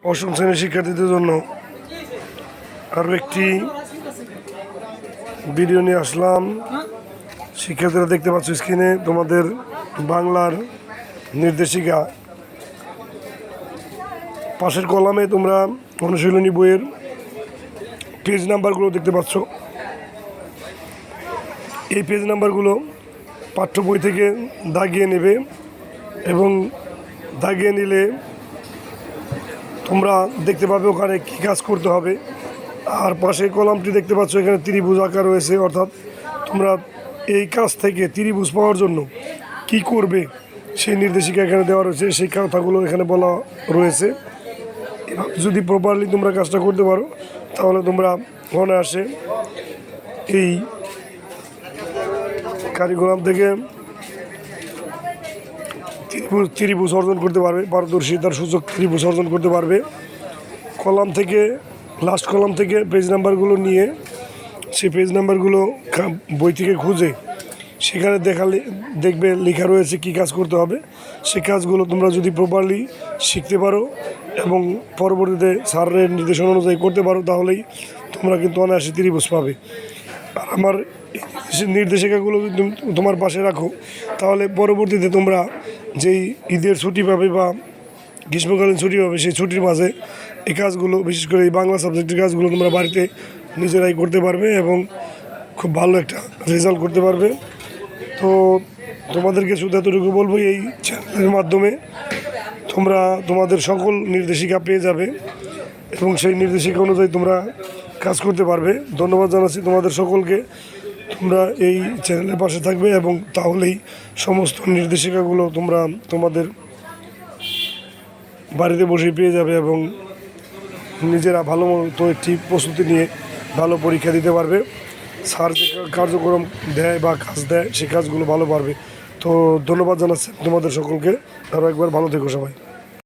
অষ্টম শ্রেণীর শিক্ষার্থীদের জন্য আরও একটি ভিডিও নিয়ে আসলাম। শিক্ষার্থীরা দেখতে পাচ্ছ স্ক্রিনে তোমাদের বাংলার নির্দেশিকা। পাশের কলামে তোমরা অনুশীলনী বইয়ের পেজ নাম্বারগুলো দেখতে পাচ্ছ। এই পেজ নাম্বারগুলো পাঠ্য বই থেকে দাগিয়ে নেবে এবং দাগিয়ে নিলে তোমরা দেখতে পাবে ওখানে কী কাজ করতে হবে। আর পাশের কলামটি দেখতে পাচ্ছ, এখানে ত্রিভুজ আঁকা রয়েছে, অর্থাৎ তোমরা এই কাজ থেকে ত্রিভুজ পাওয়ার জন্য কি করবে সেই নির্দেশিকা এখানে দেওয়া রয়েছে, সেই কথাগুলো এখানে বলা রয়েছে। এবার যদি প্রপারলি তোমরা কাজটা করতে পারো তাহলে তোমরা অনায়াসে এই কারিকুলাম থেকে ত্রিভুজ অর্জন করতে পারবে, পারদর্শিতার সুযোগ ত্রিভুজ অর্জন করতে পারবে। কলাম থেকে লাস্ট কলাম থেকে পেজ নাম্বারগুলো নিয়ে সেই পেজ নাম্বারগুলো বই থেকে খুঁজে সেখানে দেখবে লেখা রয়েছে কী কাজ করতে হবে। সেই কাজগুলো তোমরা যদি প্রপারলি শিখতে পারো এবং পরবর্তীতে স্যারের নির্দেশনা অনুযায়ী করতে পারো তাহলেই তোমরা কিন্তু অনায়াসে ত্রিভুজ পাবে। আর আমার নির্দেশিকাগুলো যদি তোমার পাশে রাখো তাহলে পরবর্তীতে তোমরা যেই ঈদের ছুটি পাবে বা গ্রীষ্মকালীন ছুটি পাবে সেই ছুটির মাঝে এই কাজগুলো, বিশেষ করে এই বাংলা সাবজেক্টের কাজগুলো তোমরা বাড়িতে নিজেরাই করতে পারবে এবং খুব ভালো একটা রেজাল্ট করতে পারবে। তো তোমাদেরকে শুধু এতটুকু বলবো, এই চ্যানেলের মাধ্যমে তোমরা তোমাদের সকল নির্দেশিকা পেয়ে যাবে এবং সেই নির্দেশিকা অনুযায়ী তোমরা কাজ করতে পারবে। ধন্যবাদ জানাচ্ছি তোমাদের সকলকে। তোমরা এই চ্যানেলের পাশে থাকবে এবং তাহলেই সমস্ত নির্দেশিকাগুলো তোমরা তোমাদের বাড়িতে বসে পেয়ে যাবে এবং নিজেরা ভালো মতো একটি প্রস্তুতি নিয়ে ভালো পরীক্ষা দিতে পারবে। স্যার যে কার্যক্রম দেয় বা কাজ দেয় সেই কাজগুলো ভালো পারবে। তো ধন্যবাদ জানাচ্ছি তোমাদের সকলকে। আরও একবার ভালো থেকো সবাই।